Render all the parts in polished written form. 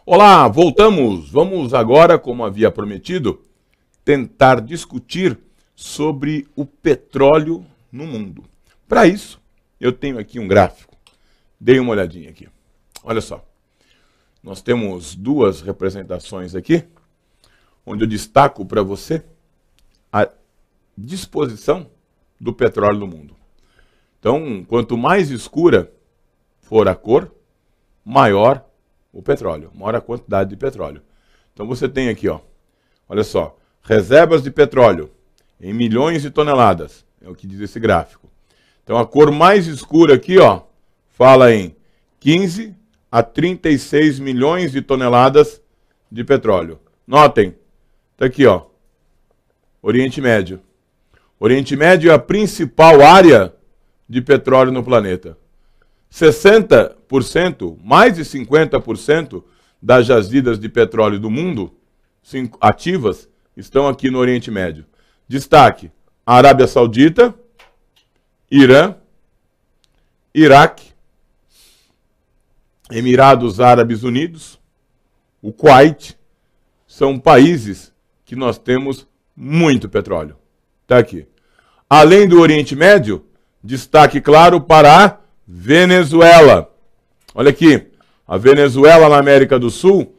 Olá, voltamos. Vamos agora, como havia prometido, tentar discutir sobre o petróleo no mundo. Para isso, eu tenho aqui um gráfico. Dei uma olhadinha aqui. Olha só. Nós temos duas representações aqui, onde eu destaco para você a disposição do petróleo no mundo. Então, quanto mais escura for a cor, maior o petróleo, maior a quantidade de petróleo. Então você tem aqui, ó, olha só, reservas de petróleo em milhões de toneladas, é o que diz esse gráfico. Então a cor mais escura aqui, ó, fala em 15 a 36 milhões de toneladas de petróleo. Notem, tá aqui, ó, Oriente Médio. Oriente Médio é a principal área de petróleo no planeta. 60%, mais de 50% das jazidas de petróleo do mundo ativas estão aqui no Oriente Médio. Destaque: Arábia Saudita, Irã, Iraque, Emirados Árabes Unidos, o Kuwait, são países que nós temos muito petróleo. Está aqui. Além do Oriente Médio, destaque claro para a Venezuela. Olha aqui, a Venezuela na América do Sul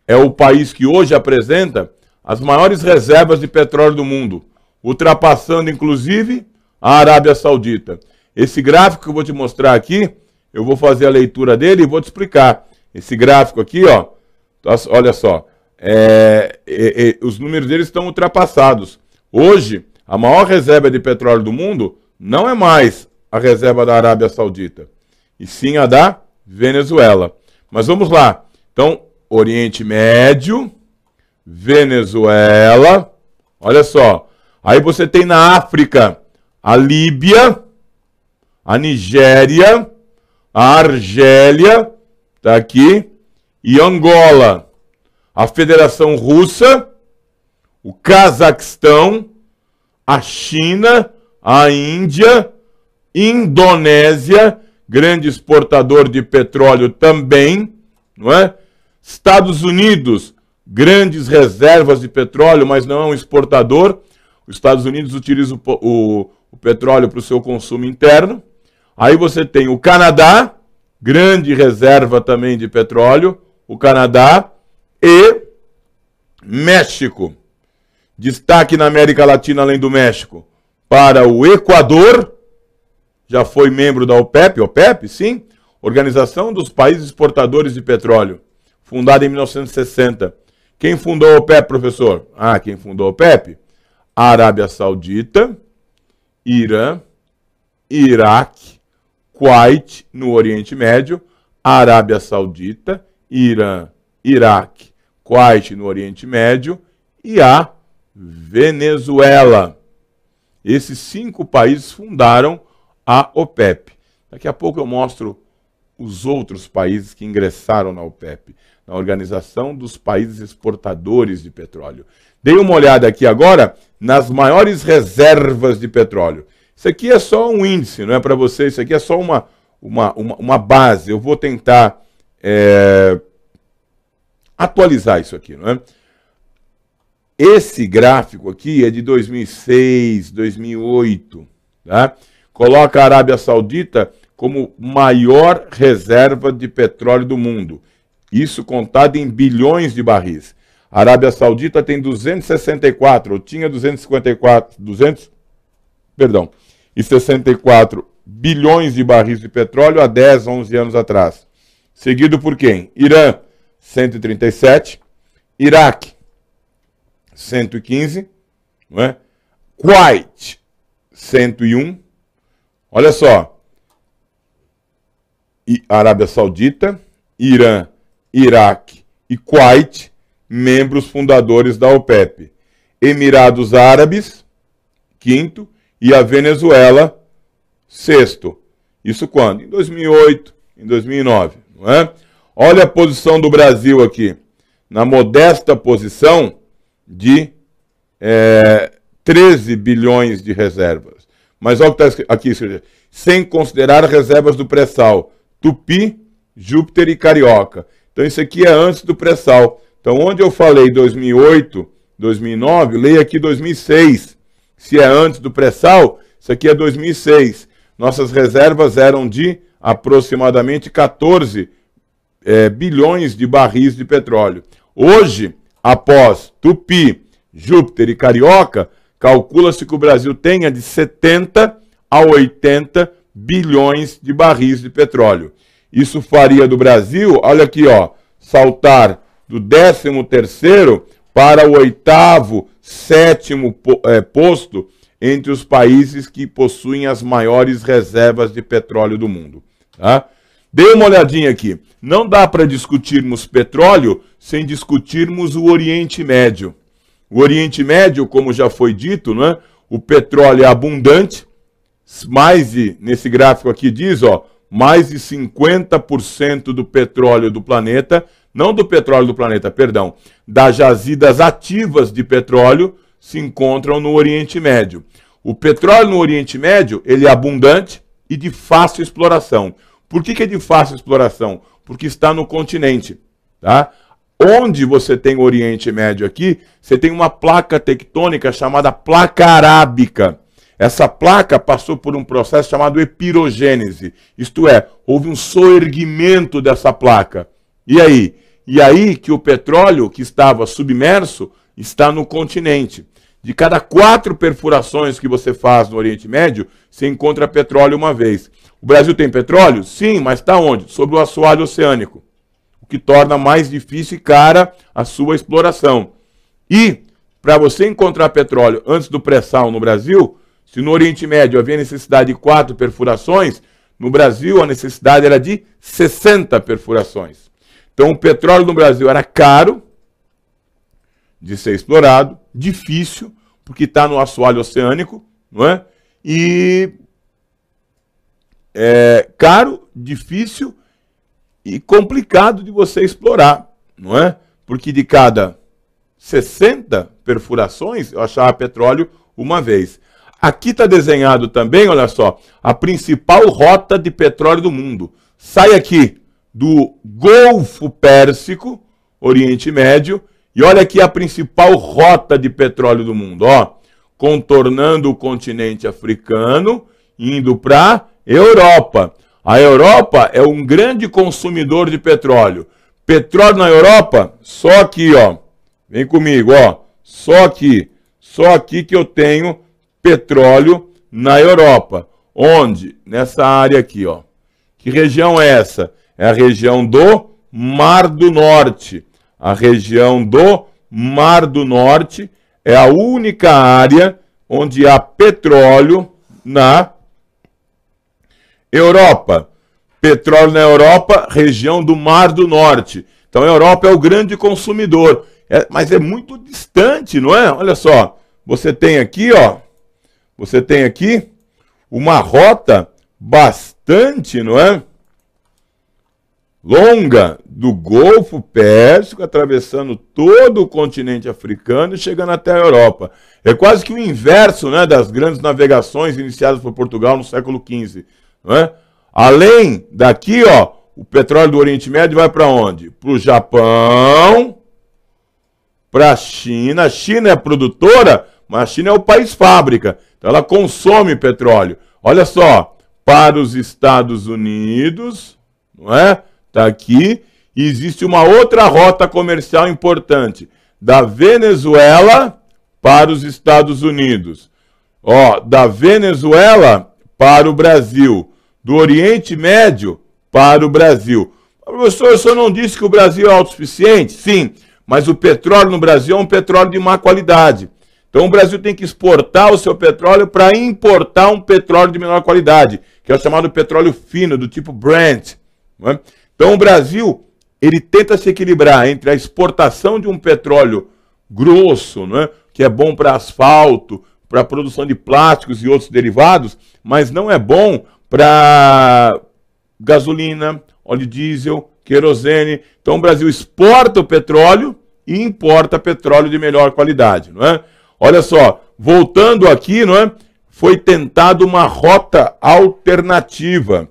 é o país que hoje apresenta as maiores reservas de petróleo do mundo, ultrapassando inclusive a Arábia Saudita. Esse gráfico que eu vou te mostrar aqui, eu vou fazer a leitura dele e vou te explicar. Esse gráfico aqui, ó, olha só, os números deles estão ultrapassados. Hoje, a maior reserva de petróleo do mundo não é mais a reserva da Arábia Saudita, e sim a da Venezuela. Mas vamos lá. Então, Oriente Médio, Venezuela, olha só. Aí você tem na África a Líbia, a Nigéria, a Argélia, tá aqui, e Angola, a Federação Russa, o Cazaquistão, a China, a Índia, Indonésia, grande exportador de petróleo também, não é? Estados Unidos, grandes reservas de petróleo, mas não é um exportador. Os Estados Unidos utilizam o petróleo para o seu consumo interno. Aí você tem o Canadá, grande reserva também de petróleo, o Canadá, e México. Destaque na América Latina, além do México, para o Equador, já foi membro da OPEP, OPEP, sim, Organização dos Países Exportadores de Petróleo, fundada em 1960. Quem fundou a OPEP, professor? Quem fundou a OPEP? A Arábia Saudita, Irã, Iraque, Kuwait, no Oriente Médio, Arábia Saudita, Irã, Iraque, Kuwait, no Oriente Médio, e a Venezuela. Esses 5 países fundaram a OPEP. Daqui a pouco eu mostro os outros países que ingressaram na OPEP, na Organização dos Países Exportadores de Petróleo. Dei uma olhada aqui agora nas maiores reservas de petróleo. Isso aqui é só um índice, não é para você, isso aqui é só uma base. Eu vou tentar atualizar isso aqui, não é? Esse gráfico aqui é de 2006, 2008, tá? Coloca a Arábia Saudita como maior reserva de petróleo do mundo. Isso contado em bilhões de barris. A Arábia Saudita tem 264, ou tinha 264 bilhões de barris de petróleo há 10, 11 anos atrás. Seguido por quem? Irã, 137. Iraque, 115. Não é? Kuwait, 101. Olha só, Arábia Saudita, Irã, Iraque e Kuwait, membros fundadores da OPEP. Emirados Árabes, 5º, e a Venezuela, 6º. Isso quando? Em 2008, em 2009, não é? Olha a posição do Brasil aqui, na modesta posição de 13 bilhões de reservas. Mas olha o que está aqui, sem considerar reservas do pré-sal, Tupi, Júpiter e Carioca. Então isso aqui é antes do pré-sal. Então onde eu falei 2008, 2009, leia aqui 2006. Se é antes do pré-sal, isso aqui é 2006. Nossas reservas eram de aproximadamente 14 bilhões de barris de petróleo. Hoje, após Tupi, Júpiter e Carioca, calcula-se que o Brasil tenha de 70 a 80 bilhões de barris de petróleo. Isso faria do Brasil, olha aqui, ó, saltar do 13º para o 8º, 7º posto entre os países que possuem as maiores reservas de petróleo do mundo. Tá? Dê uma olhadinha aqui. Não dá para discutirmos petróleo sem discutirmos o Oriente Médio. O Oriente Médio, como já foi dito, né, o petróleo é abundante, nesse gráfico aqui diz, ó, mais de 50% do petróleo do planeta, não do petróleo do planeta, perdão, das jazidas ativas de petróleo se encontram no Oriente Médio. O petróleo no Oriente Médio, ele é abundante e de fácil exploração. Por que é de fácil exploração? Porque está no continente, tá? Onde você tem o Oriente Médio aqui, você tem uma placa tectônica chamada placa arábica. Essa placa passou por um processo chamado epirogênese, isto é, houve um soerguimento dessa placa. E aí? E aí que o petróleo que estava submerso está no continente. De cada 4 perfurações que você faz no Oriente Médio, você encontra petróleo uma vez. O Brasil tem petróleo? Sim, mas está onde? Sobre o assoalho oceânico, o que torna mais difícil e cara a sua exploração. E, para você encontrar petróleo antes do pré-sal no Brasil, se no Oriente Médio havia necessidade de 4 perfurações, no Brasil a necessidade era de 60 perfurações. Então o petróleo no Brasil era caro de ser explorado, difícil, porque está no assoalho oceânico, não é? E caro, difícil e complicado de você explorar, não é? Porque de cada 60 perfurações eu achava petróleo uma vez. Aqui está desenhado também, olha só, a principal rota de petróleo do mundo. Sai aqui do Golfo Pérsico, Oriente Médio, e olha aqui a principal rota de petróleo do mundo, ó, contornando o continente africano, indo para Europa. A Europa é um grande consumidor de petróleo. Petróleo na Europa, só aqui, ó. Vem comigo, ó. Só aqui que eu tenho petróleo na Europa. Onde? Nessa área aqui, ó. Que região é essa? É a região do Mar do Norte. A região do Mar do Norte é a única área onde há petróleo na Europa. Petróleo na Europa, região do Mar do Norte. Então a Europa é o grande consumidor. Mas é muito distante, não é? Olha só, você tem aqui, ó, você tem aqui uma rota bastante, não é? Longa, do Golfo Pérsico, atravessando todo o continente africano e chegando até a Europa. É quase que o inverso, né, das grandes navegações iniciadas por Portugal no século XV. Não é? Além daqui, ó, o petróleo do Oriente Médio vai para onde? Para o Japão, para a China. A China é produtora, mas a China é o país fábrica. Então ela consome petróleo. Olha só, para os Estados Unidos, não é? Está aqui, e existe uma outra rota comercial importante, da Venezuela para os Estados Unidos. Ó, da Venezuela para o Brasil, do Oriente Médio para o Brasil. Professor, o senhor não disse que o Brasil é autossuficiente? Sim, mas o petróleo no Brasil é um petróleo de má qualidade. Então o Brasil tem que exportar o seu petróleo para importar um petróleo de menor qualidade, que é o chamado petróleo fino, do tipo Brent, não é? Então o Brasil, ele tenta se equilibrar entre a exportação de um petróleo grosso, né, que é bom para asfalto, para a produção de plásticos e outros derivados, mas não é bom para gasolina, óleo diesel, querosene. Então o Brasil exporta o petróleo e importa petróleo de melhor qualidade, não é? Olha só, voltando aqui, não é? Foi tentada uma rota alternativa.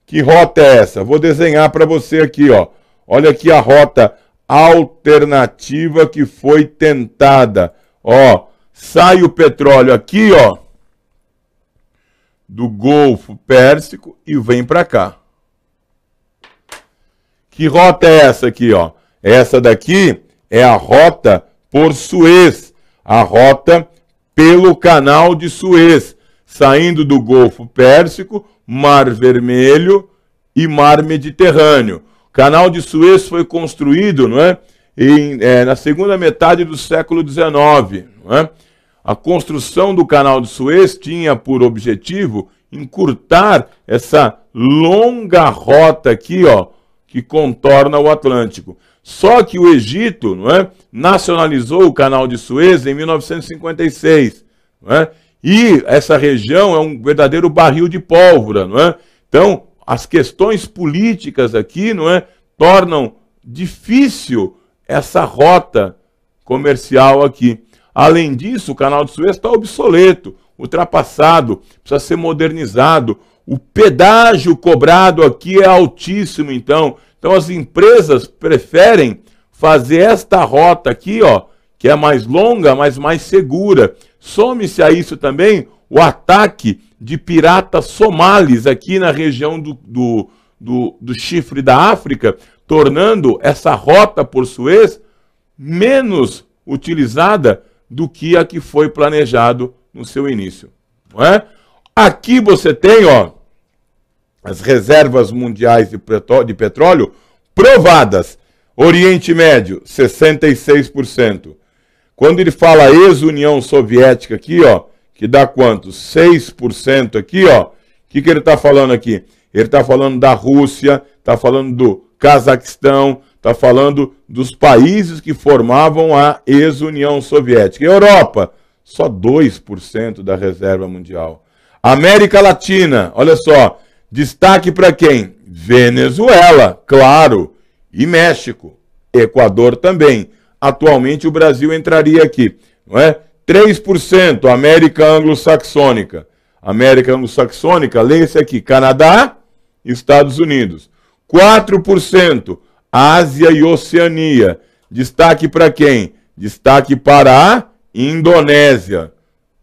Que rota é essa? Vou desenhar para você aqui, ó. Olha aqui a rota alternativa que foi tentada. Ó, sai o petróleo aqui, ó, do Golfo Pérsico e vem para cá. Que rota é essa aqui, ó? Essa daqui é a rota por Suez, a rota pelo Canal de Suez, saindo do Golfo Pérsico, Mar Vermelho e Mar Mediterrâneo. O Canal de Suez foi construído, não é, na segunda metade do século XIX. Não é? A construção do Canal de Suez tinha por objetivo encurtar essa longa rota aqui, ó, que contorna o Atlântico. Só que o Egito, não é, nacionalizou o Canal de Suez em 1956. Não é? E essa região é um verdadeiro barril de pólvora. Não é? Então, as questões políticas aqui, não é, tornam difícil essa rota comercial aqui. Além disso, o Canal de Suez está obsoleto, ultrapassado, precisa ser modernizado. O pedágio cobrado aqui é altíssimo, então as empresas preferem fazer esta rota aqui, ó, que é mais longa, mas mais segura. Some-se a isso também o ataque de piratas somalis aqui na região do chifre da África, tornando essa rota por Suez menos utilizada do que a que foi planejado no seu início. Não é? Aqui você tem, ó, as reservas mundiais de petróleo provadas. Oriente Médio, 66%. Quando ele fala ex-União Soviética aqui, ó, que dá quanto? 6% aqui, ó. O que ele está falando aqui? Ele está falando da Rússia, está falando do Cazaquistão, está falando dos países que formavam a ex-União Soviética. Europa, só 2% da reserva mundial. América Latina, olha só, destaque para quem? Venezuela, claro, e México. Equador também. Atualmente o Brasil entraria aqui, não é? 3%, América Anglo-Saxônica. América Anglo-Saxônica, leia-se aqui, Canadá e Estados Unidos. 4%, Ásia e Oceania. Destaque para quem? Destaque para a Indonésia.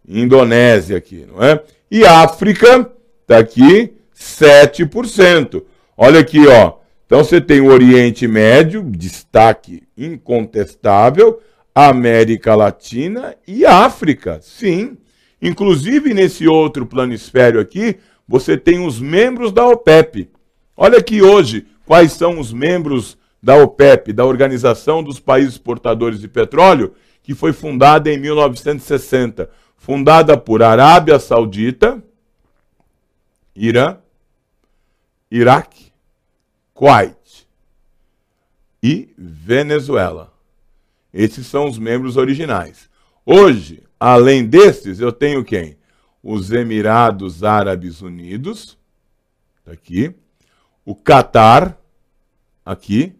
Indonésia aqui, não é? E África, está aqui, 7%. Olha aqui, ó. Então você tem o Oriente Médio, destaque incontestável, América Latina e África, sim. Inclusive nesse outro planisfério aqui, você tem os membros da OPEP. Olha aqui hoje quais são os membros da OPEP, da Organização dos Países Exportadores de Petróleo, que foi fundada em 1960. Fundada por Arábia Saudita, Irã, Iraque, Kuwait e Venezuela. Esses são os membros originais. Hoje, além desses, eu tenho quem? Os Emirados Árabes Unidos, aqui, o Catar, aqui,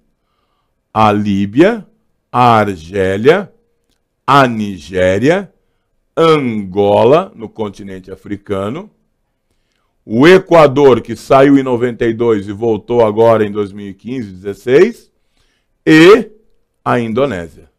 a Líbia, a Argélia, a Nigéria, Angola, no continente africano, o Equador, que saiu em 92 e voltou agora em 2015, 16, e a Indonésia.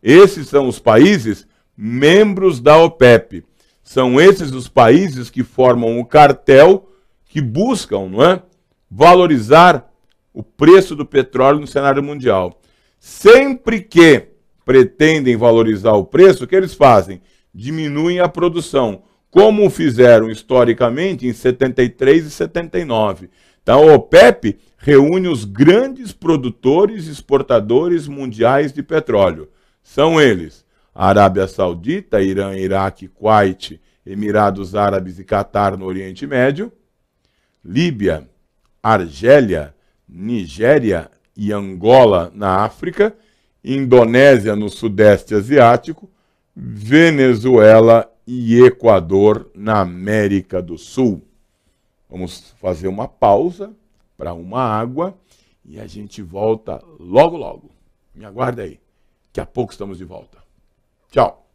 Esses são os países membros da OPEP. São esses os países que formam o cartel que buscam, não é, valorizar o preço do petróleo no cenário mundial. Sempre que pretendem valorizar o preço, o que eles fazem? Diminuem a produção, como fizeram historicamente em 73 e 79. Então, a OPEP reúne os grandes produtores e exportadores mundiais de petróleo. São eles: Arábia Saudita, Irã, Iraque, Kuwait, Emirados Árabes e Catar no Oriente Médio, Líbia, Argélia, Nigéria e Angola na África, Indonésia no Sudeste Asiático, Venezuela e Equador na América do Sul. Vamos fazer uma pausa para uma água e a gente volta logo, logo. Me aguarda aí. Daqui a pouco estamos de volta. Tchau.